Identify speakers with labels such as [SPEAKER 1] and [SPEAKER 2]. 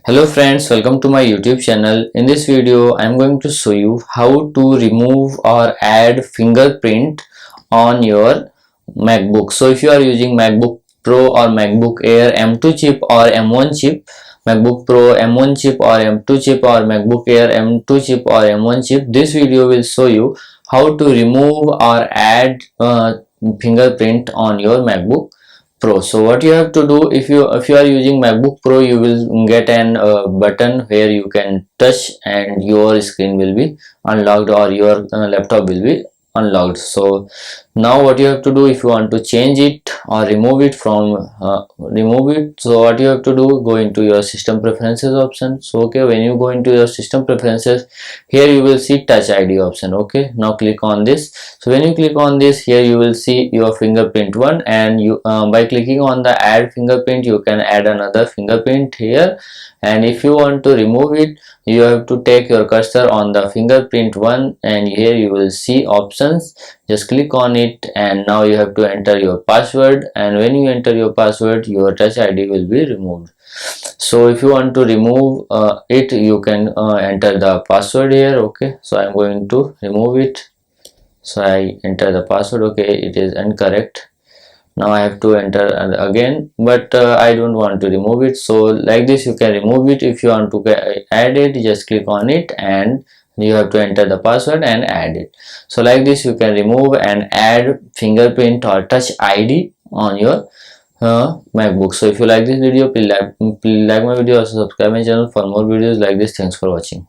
[SPEAKER 1] Hello friends, welcome to my YouTube channel. In this video, I am going to show you how to remove or add fingerprint on your MacBook. So if you are using MacBook Pro or MacBook Air M2 chip or M1 chip, MacBook Pro M1 chip or M2 chip or MacBook Air M2 chip or M1 chip, this video will show you how to remove or add fingerprint on your MacBook Pro. So what you have to do, if you are using MacBook Pro, you will get an button where you can touch and your screen will be unlocked or your laptop will be unlocked. So now what you have to do, if you want to change it or remove it from so what you have to do, go into your system preferences option. So okay, when you go into your system preferences, here you will see touch ID option. Okay, now click on this. So when you click on this, here you will see your fingerprint one, and you by clicking on the add fingerprint, you can add another fingerprint here. And if you want to remove it, you have to take your cursor on the fingerprint one, and here you will see options. Just click on it, and now you have to enter your password, and when you enter your password, your touch ID will be removed. So if you want to remove it, you can enter the password here. Okay, so I'm going to remove it. So I enter the password. Okay, it is incorrect. Now I have to enter again, but I don't want to remove it. So like this you can remove it. If you want to add it, just click on it and you have to enter the password and add it. So like this you can remove and add fingerprint or touch ID on your MacBook. So if you like this video, please like my video, also subscribe my channel for more videos like this. Thanks for watching.